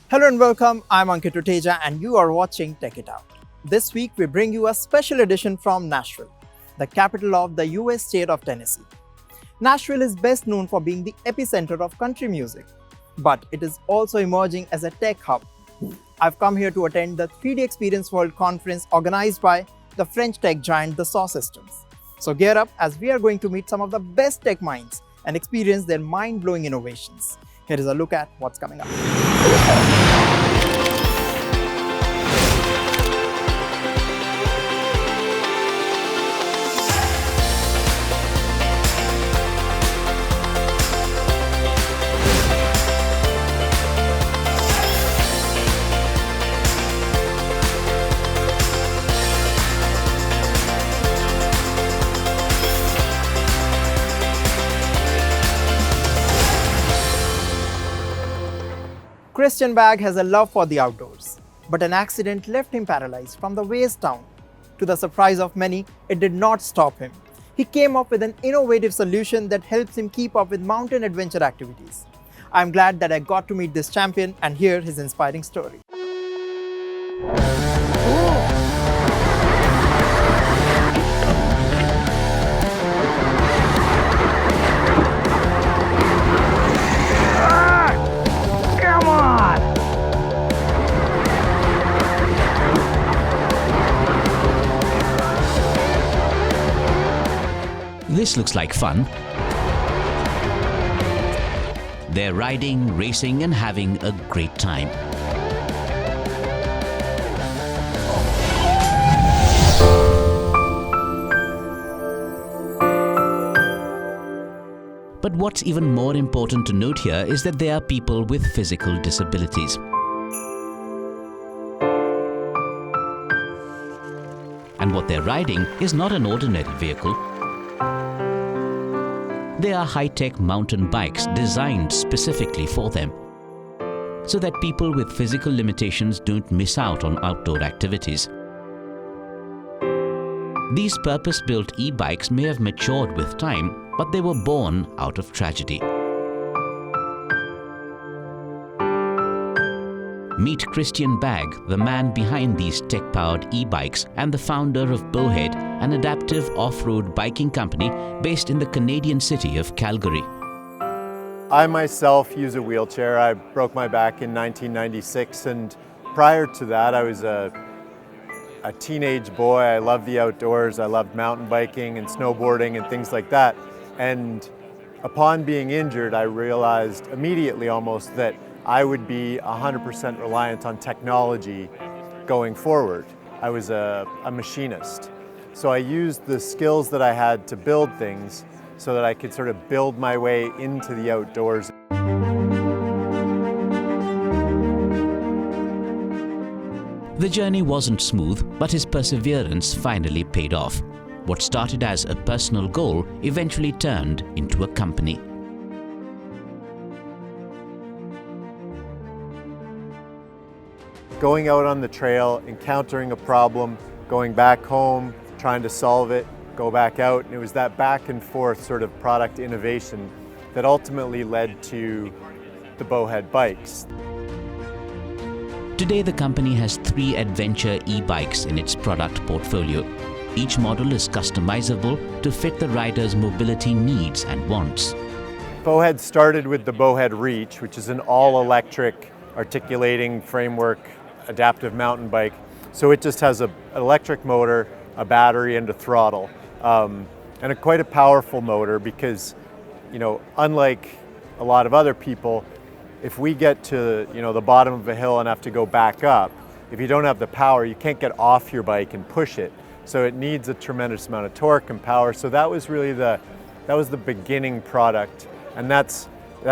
Hello and welcome, I'm Ankit Tuteja and you are watching Tech It Out. This week we bring you a special edition from Nashville, the capital of the US state of Tennessee. Nashville is best known for being the epicenter of country music, but it is also emerging as a tech hub. I've come here to attend the 3D Experience World conference organized by the French tech giant Dassault Systems. So gear up as we are going to meet some of the best tech minds and experience their mind-blowing innovations. Here is a look at what's coming up. Christian Bag has a love for the outdoors, but an accident left him paralyzed from the waist down. To the surprise of many, it did not stop him. He came up with an innovative solution that helps him keep up with mountain adventure activities. I'm glad that I got to meet this champion and hear his inspiring story. This looks like fun. They're riding, racing, and having a great time. But what's even more important to note here is that they are people with physical disabilities. And what they're riding is not an ordinary vehicle. They are high-tech mountain bikes designed specifically for them, so that people with physical limitations don't miss out on outdoor activities. These purpose-built e-bikes may have matured with time, but they were born out of tragedy. Meet Christian Bag, the man behind these tech-powered e-bikes and the founder of Bowhead, an adaptive off-road biking company based in the Canadian city of Calgary. I myself use a wheelchair. I broke my back in 1996, and prior to that I was a teenage boy. I loved the outdoors. I loved mountain biking and snowboarding and things like that. And upon being injured, I realized immediately almost that I would be 100% reliant on technology going forward. I was a machinist. So I used the skills that I had to build things so that I could sort of build my way into the outdoors. The journey wasn't smooth, but his perseverance finally paid off. What started as a personal goal eventually turned into a company. Going out on the trail, encountering a problem, going back home, trying to solve it, go back out, and it was that back and forth sort of product innovation that ultimately led to the Bowhead bikes. Today, the company has 3 adventure e-bikes in its product portfolio. Each model is customizable to fit the rider's mobility needs and wants. Bowhead started with the Bowhead Reach, which is an all-electric articulating framework adaptive mountain bike. So it just has an electric motor, a battery, and a throttle. And quite a powerful motor because, unlike a lot of other people, if we get to, the bottom of a hill and have to go back up, if you don't have the power, you can't get off your bike and push it. So it needs a tremendous amount of torque and power. So that was really the beginning product. And that's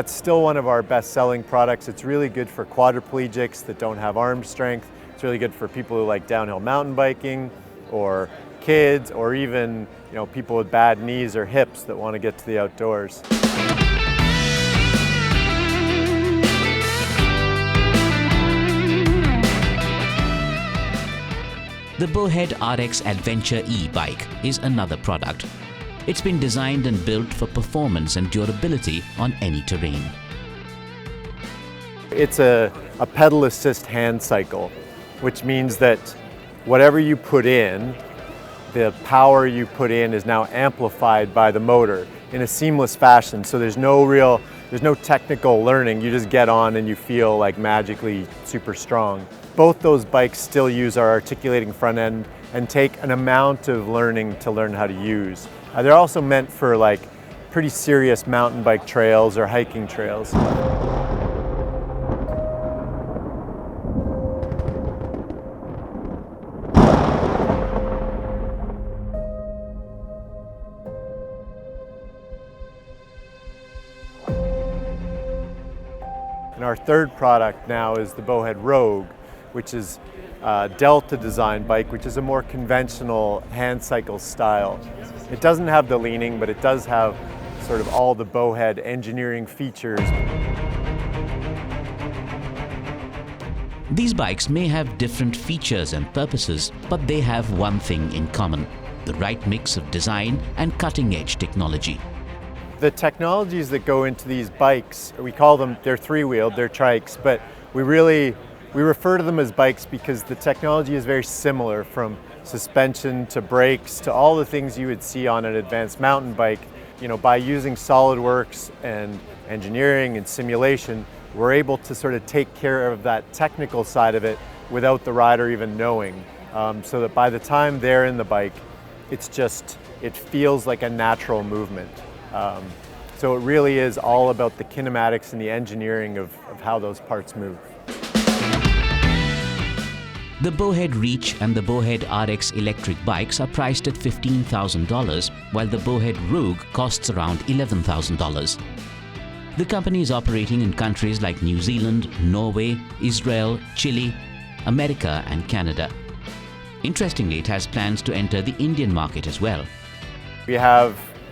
still one of our best-selling products. It's really good for quadriplegics that don't have arm strength. It's really good for people who like downhill mountain biking, or kids, or even people with bad knees or hips that want to get to the outdoors. The Bowhead RX Adventure e-bike is another product. It's been designed and built for performance and durability on any terrain. It's a pedal assist hand cycle, which means that whatever you put in, the power you put in is now amplified by the motor in a seamless fashion. So there's no technical learning. You just get on and you feel like magically super strong. Both those bikes still use our articulating front end and take an amount of learning to learn how to use. They're also meant for like pretty serious mountain bike trails or hiking trails. And our third product now is the Bowhead Rogue, which is a Delta design bike, which is a more conventional hand cycle style. It doesn't have the leaning, but it does have sort of all the Bowhead engineering features. These bikes may have different features and purposes, but they have one thing in common: the right mix of design and cutting-edge technology. The technologies that go into these bikes, we call them, they're three-wheeled, they're trikes, but we refer to them as bikes because the technology is very similar, from suspension to brakes to all the things you would see on an advanced mountain bike. You know, by using SolidWorks and engineering and simulation, we're able to sort of take care of that technical side of it without the rider even knowing, so that by the time they're in the bike, it feels like a natural movement. So it really is all about the kinematics and the engineering of how those parts move. The Bowhead Reach and the Bowhead RX electric bikes are priced at $15,000, while the Bowhead Rogue costs around $11,000. The company is operating in countries like New Zealand, Norway, Israel, Chile, America and Canada. Interestingly, it has plans to enter the Indian market as well.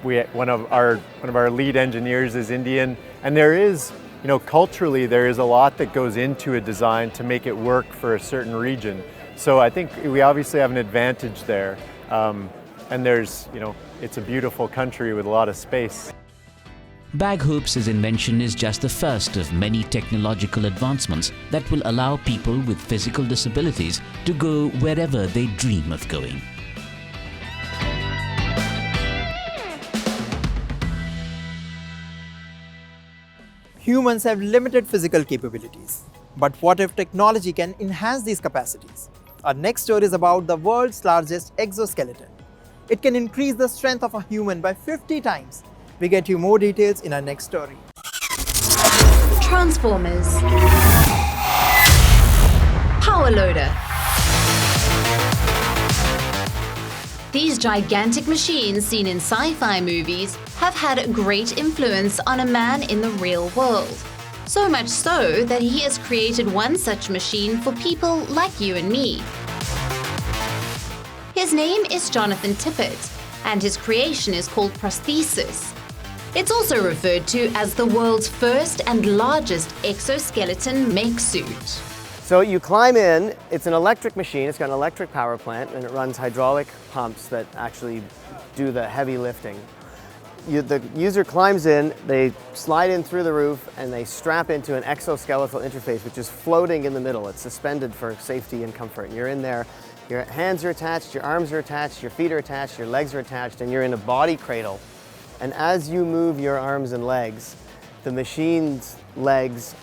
One of our lead engineers is Indian, and there is, you know, culturally there is a lot that goes into a design to make it work for a certain region. So I think we obviously have an advantage there, and there's, you know, it's a beautiful country with a lot of space. Bag Hoops' invention is just the first of many technological advancements that will allow people with physical disabilities to go wherever they dream of going. Humans have limited physical capabilities. But what if technology can enhance these capacities? Our next story is about the world's largest exoskeleton. It can increase the strength of a human by 50 times. We get you more details in our next story. Transformers. Power loader. These gigantic machines seen in sci-fi movies have had a great influence on a man in the real world. So much so that he has created one such machine for people like you and me. His name is Jonathan Tippett, and his creation is called prosthesis. It's also referred to as the world's first and largest exoskeleton mech suit. So you climb in, it's an electric machine, it's got an electric power plant, and it runs hydraulic pumps that actually do the heavy lifting. The user climbs in, they slide in through the roof, and they strap into an exoskeletal interface, which is floating in the middle. It's suspended for safety and comfort. And you're in there, your hands are attached, your arms are attached, your feet are attached, your legs are attached, and you're in a body cradle. And as you move your arms and legs, the machine's legs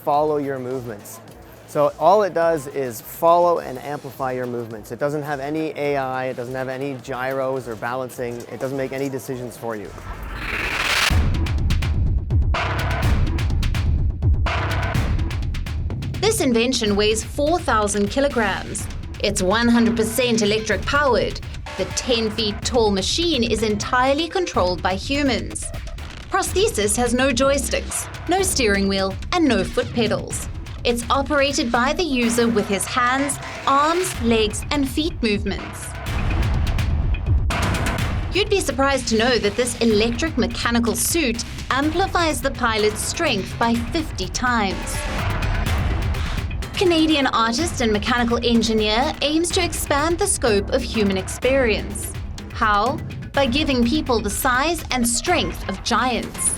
follow your movements. So all it does is follow and amplify your movements. It doesn't have any AI, it doesn't have any gyros or balancing, it doesn't make any decisions for you. This invention weighs 4,000 kilograms. It's 100% electric powered. The 10 feet tall machine is entirely controlled by humans. Prosthesis has no joysticks, no steering wheel, and no foot pedals. It's operated by the user with his hands, arms, legs, and feet movements. You'd be surprised to know that this electric mechanical suit amplifies the pilot's strength by 50 times. Canadian artist and mechanical engineer aims to expand the scope of human experience. How? By giving people the size and strength of giants.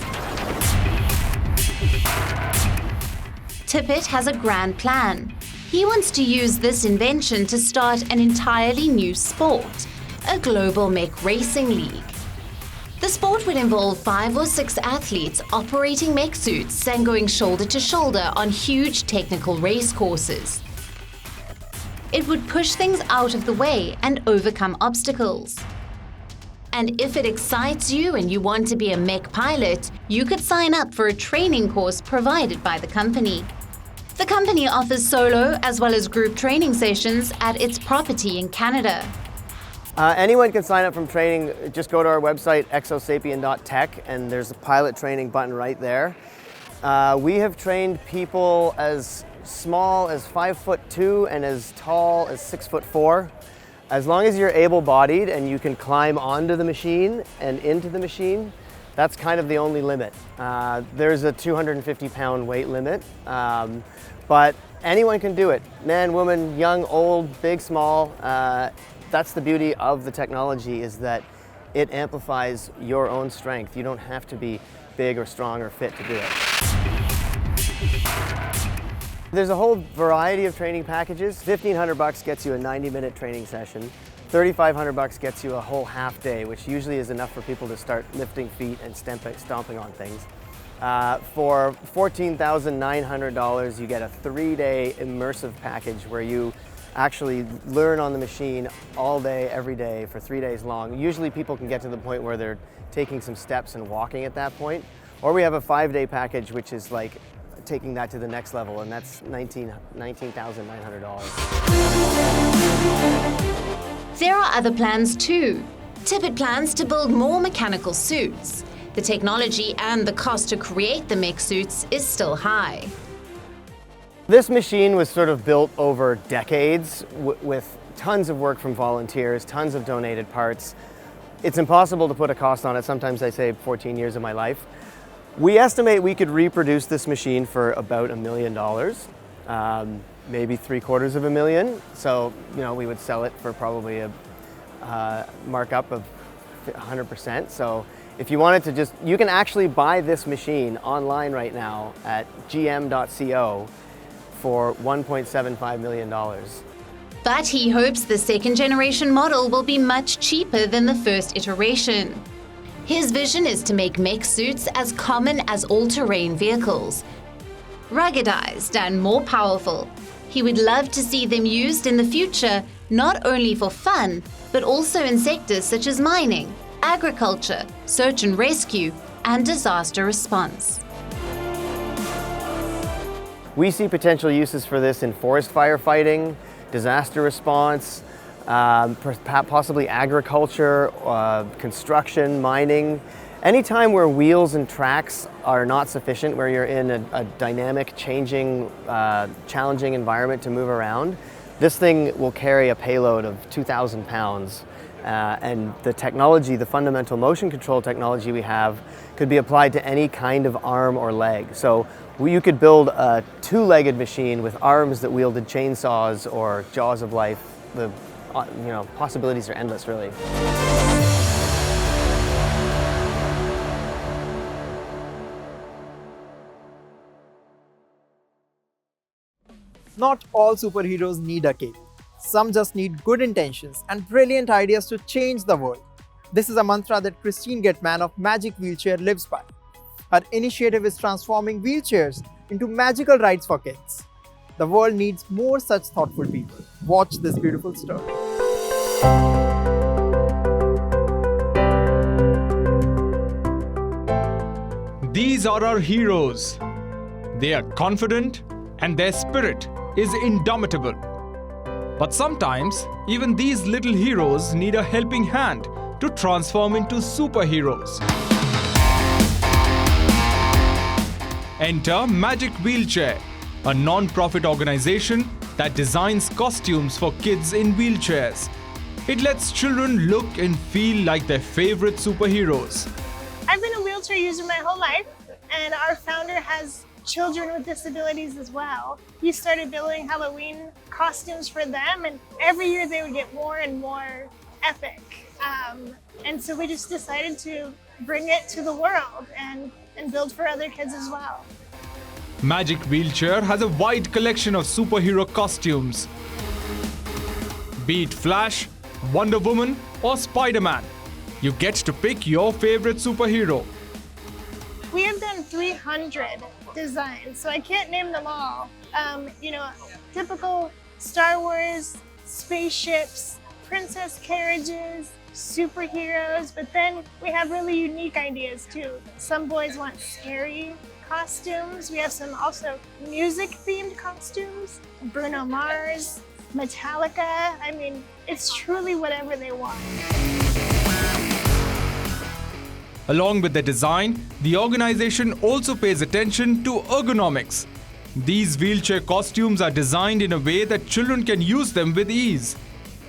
Tippett has a grand plan. He wants to use this invention to start an entirely new sport, a global mech racing league. The sport would involve 5 or 6 athletes operating mech suits and going shoulder to shoulder on huge technical race courses. It would push things out of the way and overcome obstacles. And if it excites you and you want to be a mech pilot, you could sign up for a training course provided by the company. The company offers solo as well as group training sessions at its property in Canada. Anyone can sign up from training. Just go to our website, exosapien.tech, and there's a pilot training button right there. We have trained people as small as 5'2" and as tall as 6'4". As long as you're able-bodied and you can climb onto the machine and into the machine, that's kind of the only limit. There's a 250-pound weight limit, but anyone can do it. Man, woman, young, old, big, small. That's the beauty of the technology, is that it amplifies your own strength. You don't have to be big or strong or fit to do it. There's a whole variety of training packages. $1,500 gets you a 90-minute training session. $3,500 gets you a whole half day, which usually is enough for people to start lifting feet and stomping on things. For $14,900, you get a 3-day immersive package where you actually learn on the machine all day, every day, for 3 days long. Usually people can get to the point where they're taking some steps and walking at that point. Or we have a 5-day package, which is like taking that to the next level, and that's $19,900. There are other plans too. Tippett plans to build more mechanical suits. The technology and the cost to create the mech suits is still high. This machine was sort of built over decades with tons of work from volunteers, tons of donated parts. It's impossible to put a cost on it. Sometimes I say 14 years of my life. We estimate we could reproduce this machine for about $1 million, maybe $750,000. So, we would sell it for probably a markup of 100%. So if you wanted to you can actually buy this machine online right now at gm.co for $1.75 million. But he hopes the second-generation model will be much cheaper than the first iteration. His vision is to make mech suits as common as all-terrain vehicles, ruggedized and more powerful. He would love to see them used in the future, not only for fun, but also in sectors such as mining, agriculture, search and rescue, and disaster response. We see potential uses for this in forest firefighting, disaster response, possibly agriculture, construction, mining. Anytime where wheels and tracks are not sufficient, where you're in a dynamic, changing, challenging environment to move around, this thing will carry a payload of 2,000 pounds. And the technology, the fundamental motion control technology we have, could be applied to any kind of arm or leg. So you could build a 2-legged machine with arms that wielded chainsaws or jaws of life. The possibilities are endless, really. Not all superheroes need a cape. Some just need good intentions and brilliant ideas to change the world. This is a mantra that Christine Getman of Magic Wheelchair lives by. Her initiative is transforming wheelchairs into magical rides for kids. The world needs more such thoughtful people. Watch this beautiful story. These are our heroes. They are confident and their spirit is indomitable. But sometimes, even these little heroes need a helping hand to transform into superheroes. Enter Magic Wheelchair, a non-profit organization that designs costumes for kids in wheelchairs. It lets children look and feel like their favorite superheroes. I've been a wheelchair user my whole life, and our founder has children with disabilities as well. He started building Halloween costumes for them, and every year they would get more and more epic. And so we just decided to bring it to the world and build for other kids as well. Magic Wheelchair has a wide collection of superhero costumes. Be it Flash, Wonder Woman or Spider-Man, you get to pick your favorite superhero. We have done 300 designs, so I can't name them all. Typical Star Wars, spaceships, princess carriages, superheroes, but then we have really unique ideas too. Some boys want scary costumes. We have some also music-themed costumes, Bruno Mars, Metallica. I mean, it's truly whatever they want. Along with the design, the organization also pays attention to ergonomics. These wheelchair costumes are designed in a way that children can use them with ease.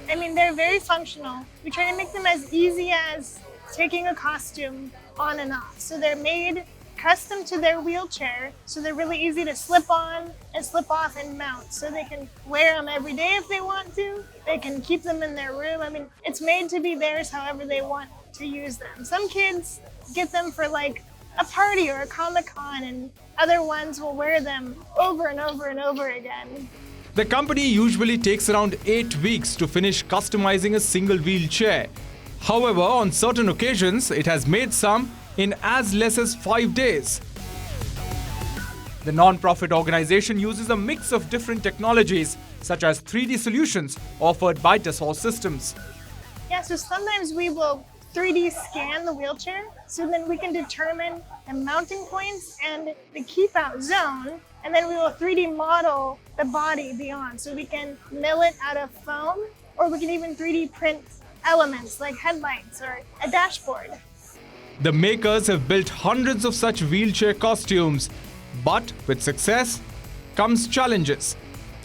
I mean, they're very functional. We try to make them as easy as taking a costume on and off. So they're made custom to their wheelchair, so they're really easy to slip on and slip off and mount. So they can wear them every day if they want to. They can keep them in their room. I mean, it's made to be theirs however they want to use them. Some kids get them for like a party or a Comic-Con, and other ones will wear them over and over and over again. The company usually takes around 8 weeks to finish customizing a single wheelchair. However, on certain occasions, it has made some in as less as 5 days. The non-profit organization uses a mix of different technologies, such as 3D solutions offered by Dassault Systems. Yeah, so sometimes we will 3D scan the wheelchair, so then we can determine the mounting points and the keep out zone, and then we will 3D model the body beyond. So we can mill it out of foam, or we can even 3D print elements like headlights or a dashboard. The makers have built hundreds of such wheelchair costumes, but with success comes challenges.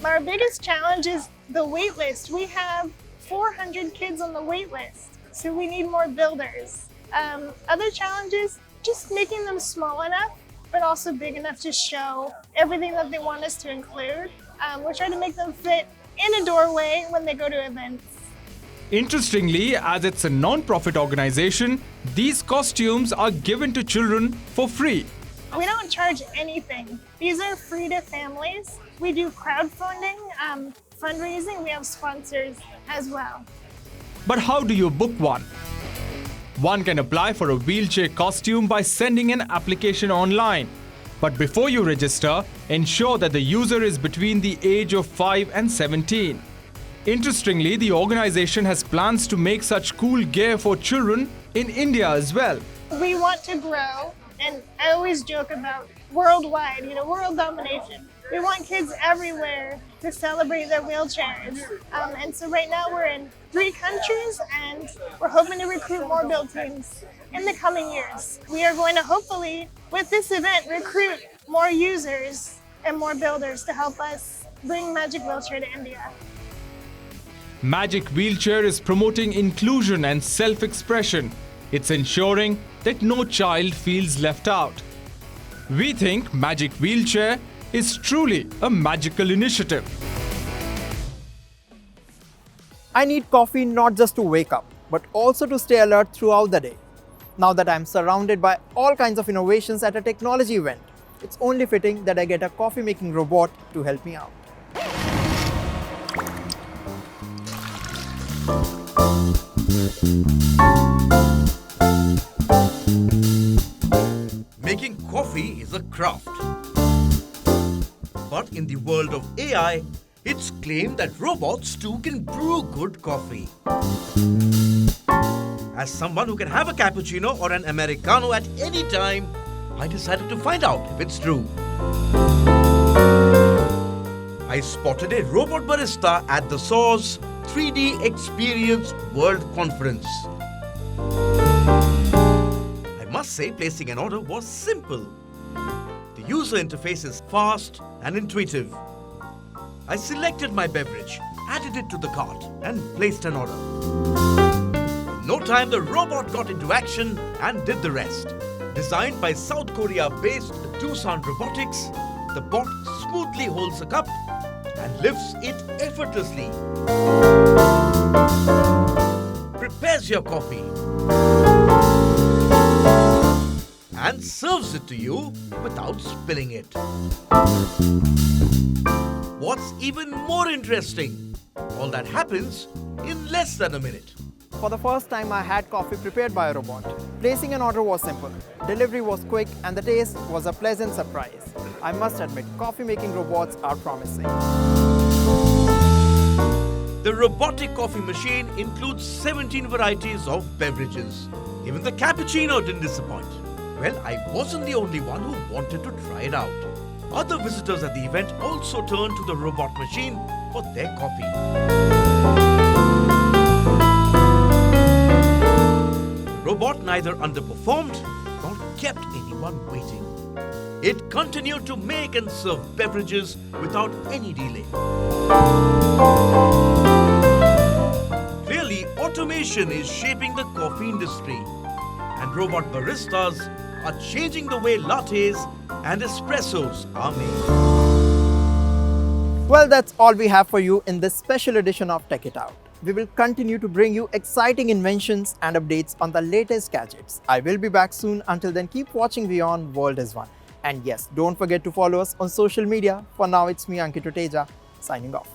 Our biggest challenge is the wait list. We have 400 kids on the wait list, so we need more builders. Other challenges, just making them small enough, but also big enough to show everything that they want us to include. We're trying to make them fit in a doorway when they go to events. Interestingly, as it's a non-profit organization, these costumes are given to children for free. We don't charge anything. These are free to families. We do crowdfunding, fundraising. We have sponsors as well. But how do you book one? One can apply for a wheelchair costume by sending an application online. But before you register, ensure that the user is between the age of 5 and 17. Interestingly, the organization has plans to make such cool gear for children in India as well. We want to grow, and I always joke about worldwide, world domination. We want kids everywhere to celebrate their wheelchairs. And so right now we're in 3 countries, and we're hoping to recruit more build teams in the coming years. We are going to hopefully, with this event, recruit more users and more builders to help us bring Magic Wheelchair to India. Magic Wheelchair is promoting inclusion and self-expression. It's ensuring that no child feels left out. We think Magic Wheelchair is truly a magical initiative. I need coffee not just to wake up, but also to stay alert throughout the day. Now that I'm surrounded by all kinds of innovations at a technology event, it's only fitting that I get a coffee making robot to help me out. Making coffee is a craft. But in the world of AI, it's claimed that robots too can brew good coffee. As someone who can have a cappuccino or an Americano at any time, I decided to find out if it's true. I spotted a robot barista at the SAWS 3D Experience World Conference. I must say, placing an order was simple. The user interface is fast and intuitive. I selected my beverage, added it to the cart, and placed an order. In no time, the robot got into action and did the rest. Designed by South Korea-based Doosan Robotics, the bot smoothly holds a cup and lifts it effortlessly. Prepares your coffee and serves it to you without spilling it. What's even more interesting? All that happens in less than a minute. For the first time, I had coffee prepared by a robot. Placing an order was simple, delivery was quick, and the taste was a pleasant surprise. I must admit, coffee-making robots are promising. The robotic coffee machine includes 17 varieties of beverages. Even the cappuccino didn't disappoint. Well, I wasn't the only one who wanted to try it out. Other visitors at the event also turned to the robot machine for their coffee. The robot neither underperformed nor kept anyone waiting. It continued to make and serve beverages without any delay. Clearly, automation is shaping the coffee industry, and robot baristas are changing the way lattes and espressos are made. Well, that's all we have for you in this special edition of Tech It Out. We will continue to bring you exciting inventions and updates on the latest gadgets. I will be back soon. Until then, keep watching WION World is One. And yes, don't forget to follow us on social media. For now, it's me, Ankit Tuteja, signing off.